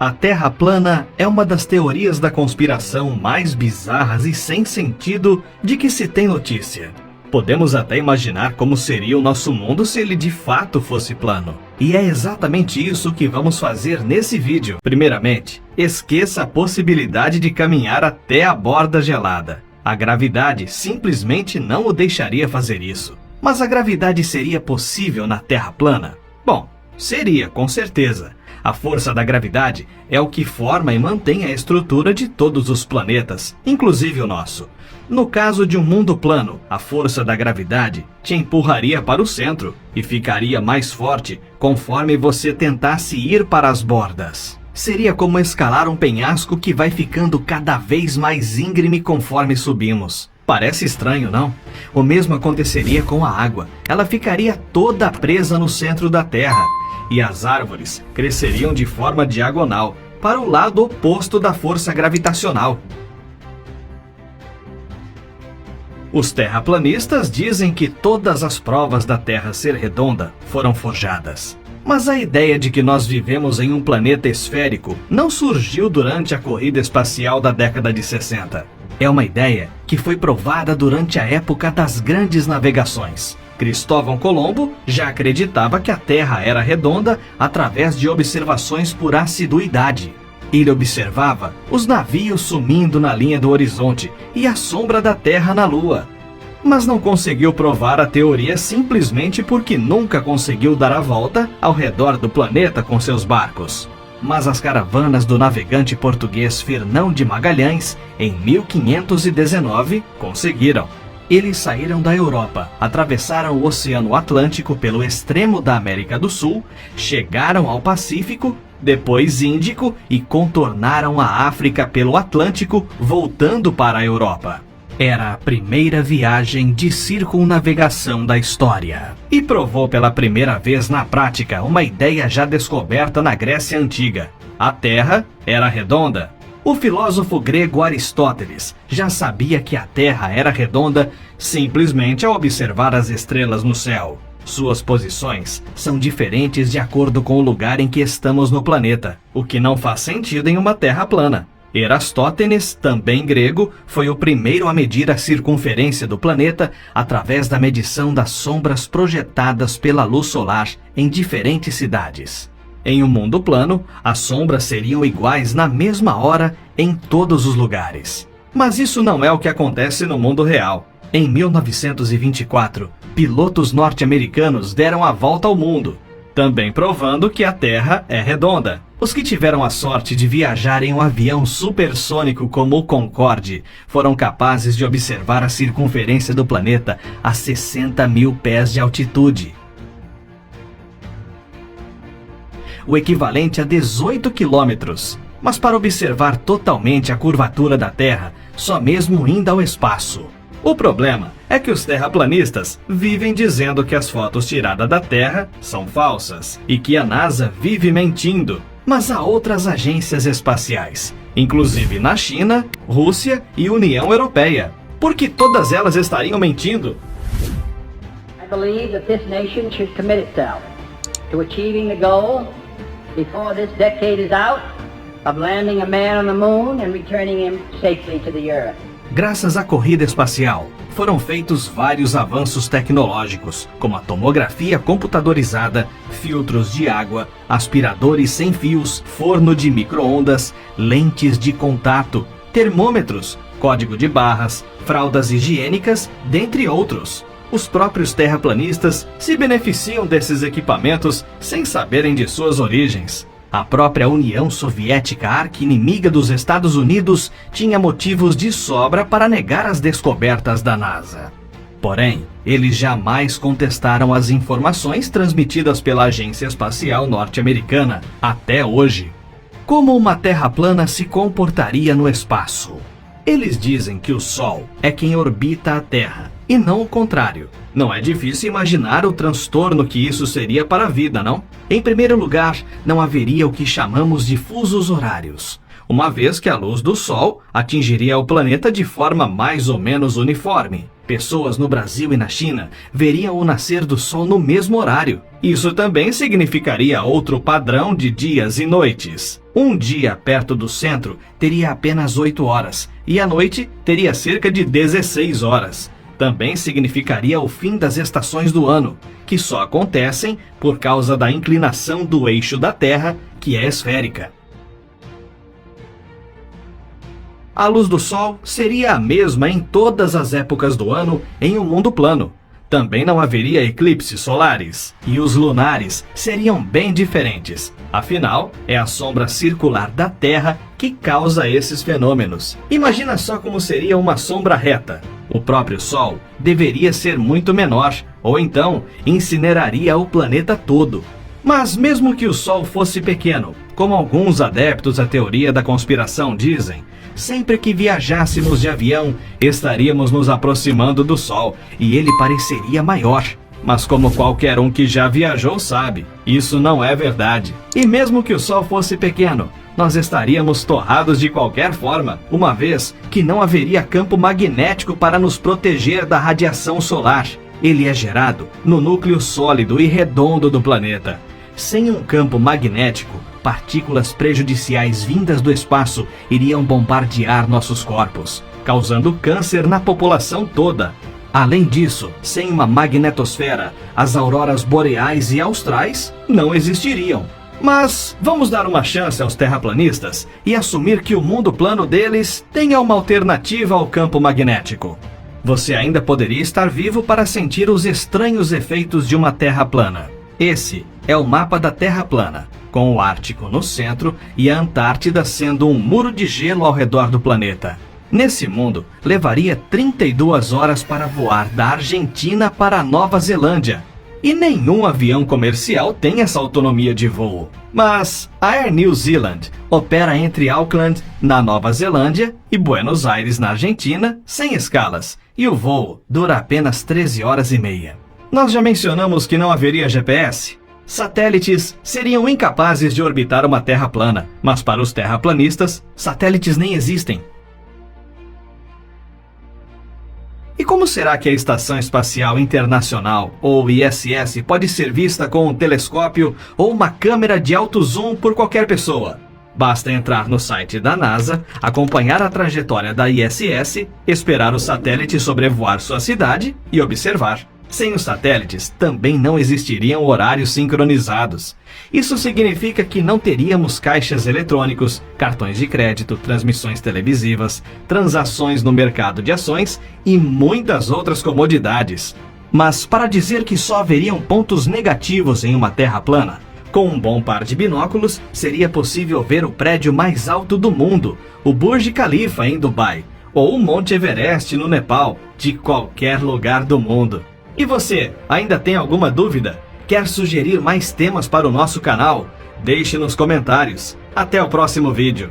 A Terra plana é uma das teorias da conspiração mais bizarras e sem sentido de que se tem notícia. Podemos até imaginar como seria o nosso mundo se ele de fato fosse plano. E é exatamente isso que vamos fazer nesse vídeo. Primeiramente, esqueça a possibilidade de caminhar até a borda gelada. A gravidade simplesmente não o deixaria fazer isso. Mas a gravidade seria possível na Terra plana? Bom, seria, com certeza. A força da gravidade é o que forma e mantém a estrutura de todos os planetas, inclusive o nosso. No caso de um mundo plano, a força da gravidade te empurraria para o centro e ficaria mais forte conforme você tentasse ir para as bordas. Seria como escalar um penhasco que vai ficando cada vez mais íngreme conforme subimos. Parece estranho, não? O mesmo aconteceria com a água. Ela ficaria toda presa no centro da Terra. E as árvores cresceriam de forma diagonal, para o lado oposto da força gravitacional. Os terraplanistas dizem que todas as provas da Terra ser redonda foram forjadas. Mas a ideia de que nós vivemos em um planeta esférico não surgiu durante a corrida espacial da década de 60. É uma ideia que foi provada durante a época das grandes navegações. Cristóvão Colombo já acreditava que a Terra era redonda através de observações por assiduidade. Ele observava os navios sumindo na linha do horizonte e a sombra da Terra na Lua. Mas não conseguiu provar a teoria simplesmente porque nunca conseguiu dar a volta ao redor do planeta com seus barcos. Mas as caravanas do navegante português Fernão de Magalhães, em 1519, conseguiram. Eles saíram da Europa, atravessaram o Oceano Atlântico pelo extremo da América do Sul, chegaram ao Pacífico, depois Índico e contornaram a África pelo Atlântico, voltando para a Europa. Era a primeira viagem de circunnavegação da história. E provou pela primeira vez na prática uma ideia já descoberta na Grécia Antiga. A Terra era redonda. O filósofo grego Aristóteles já sabia que a Terra era redonda simplesmente ao observar as estrelas no céu. Suas posições são diferentes de acordo com o lugar em que estamos no planeta, o que não faz sentido em uma Terra plana. Erastótenes, também grego, foi o primeiro a medir a circunferência do planeta através da medição das sombras projetadas pela luz solar em diferentes cidades. Em um mundo plano, as sombras seriam iguais na mesma hora em todos os lugares. Mas isso não é o que acontece no mundo real. Em 1924, pilotos norte-americanos deram a volta ao mundo, também provando que a Terra é redonda. Os que tiveram a sorte de viajar em um avião supersônico como o Concorde foram capazes de observar a circunferência do planeta a 60 mil pés de altitude. O equivalente a 18 quilômetros. Mas para observar totalmente a curvatura da Terra, só mesmo indo ao espaço. O problema é que os terraplanistas vivem dizendo que as fotos tiradas da Terra são falsas e que a NASA vive mentindo. Mas há outras agências espaciais, inclusive na China, Rússia e União Europeia. Por que todas elas estariam mentindo? I believe that this nation should commit itself to achieving the goal before this decade is out of landing a man on the moon and returning him safely to the earth. Graças à corrida espacial, foram feitos vários avanços tecnológicos, como a tomografia computadorizada, filtros de água, aspiradores sem fios, forno de micro-ondas, lentes de contato, termômetros, código de barras, fraldas higiênicas, dentre outros. Os próprios terraplanistas se beneficiam desses equipamentos sem saberem de suas origens. A própria União Soviética, arqui-inimiga dos Estados Unidos, tinha motivos de sobra para negar as descobertas da NASA. Porém, eles jamais contestaram as informações transmitidas pela Agência Espacial Norte-Americana até hoje. Como uma Terra plana se comportaria no espaço? Eles dizem que o Sol é quem orbita a Terra, e não o contrário. Não é difícil imaginar o transtorno que isso seria para a vida, não? Em primeiro lugar, não haveria o que chamamos de fusos horários. uma vez que a luz do Sol atingiria o planeta de forma mais ou menos uniforme. Pessoas no Brasil e na China veriam o nascer do Sol no mesmo horário. Isso também significaria outro padrão de dias e noites. Um dia perto do centro teria apenas 8 horas e a noite teria cerca de 16 horas. Também significaria o fim das estações do ano, que só acontecem por causa da inclinação do eixo da Terra, que é esférica. A luz do Sol seria a mesma em todas as épocas do ano em um mundo plano. Também não haveria eclipses solares, e os lunares seriam bem diferentes. Afinal, é a sombra circular da Terra que causa esses fenômenos. Imagina só como seria uma sombra reta. O próprio Sol deveria ser muito menor, ou então incineraria o planeta todo. Mas mesmo que o Sol fosse pequeno, como alguns adeptos à teoria da conspiração dizem, sempre que viajássemos de avião, estaríamos nos aproximando do Sol e ele pareceria maior. Mas como qualquer um que já viajou sabe, isso não é verdade. E mesmo que o Sol fosse pequeno, nós estaríamos torrados de qualquer forma, uma vez que não haveria campo magnético para nos proteger da radiação solar. Ele é gerado no núcleo sólido e redondo do planeta. Sem um campo magnético, partículas prejudiciais vindas do espaço iriam bombardear nossos corpos, causando câncer na população toda. Além disso, sem uma magnetosfera, as auroras boreais e austrais não existiriam. Mas vamos dar uma chance aos terraplanistas e assumir que o mundo plano deles tenha uma alternativa ao campo magnético. Você ainda poderia estar vivo para sentir os estranhos efeitos de uma Terra plana. Esse é o mapa da Terra plana, com o Ártico no centro e a Antártida sendo um muro de gelo ao redor do planeta. Nesse mundo, levaria 32 horas para voar da Argentina para a Nova Zelândia. E nenhum avião comercial tem essa autonomia de voo. Mas a Air New Zealand opera entre Auckland, na Nova Zelândia, e Buenos Aires, na Argentina, sem escalas, e o voo dura apenas 13 horas e meia. Nós já mencionamos que não haveria GPS. Satélites seriam incapazes de orbitar uma Terra plana, mas para os terraplanistas, satélites nem existem. E como será que a Estação Espacial Internacional, ou ISS, pode ser vista com um telescópio ou uma câmera de alto zoom por qualquer pessoa? Basta entrar no site da NASA, acompanhar a trajetória da ISS, esperar o satélite sobrevoar sua cidade e observar. Sem os satélites, também não existiriam horários sincronizados. Isso significa que não teríamos caixas eletrônicos, cartões de crédito, transmissões televisivas, transações no mercado de ações e muitas outras comodidades. Mas para dizer que só haveriam pontos negativos em uma Terra plana, com um bom par de binóculos, seria possível ver o prédio mais alto do mundo, o Burj Khalifa em Dubai, ou o Monte Everest no Nepal, de qualquer lugar do mundo. E você, ainda tem alguma dúvida? Quer sugerir mais temas para o nosso canal? Deixe nos comentários. Até o próximo vídeo.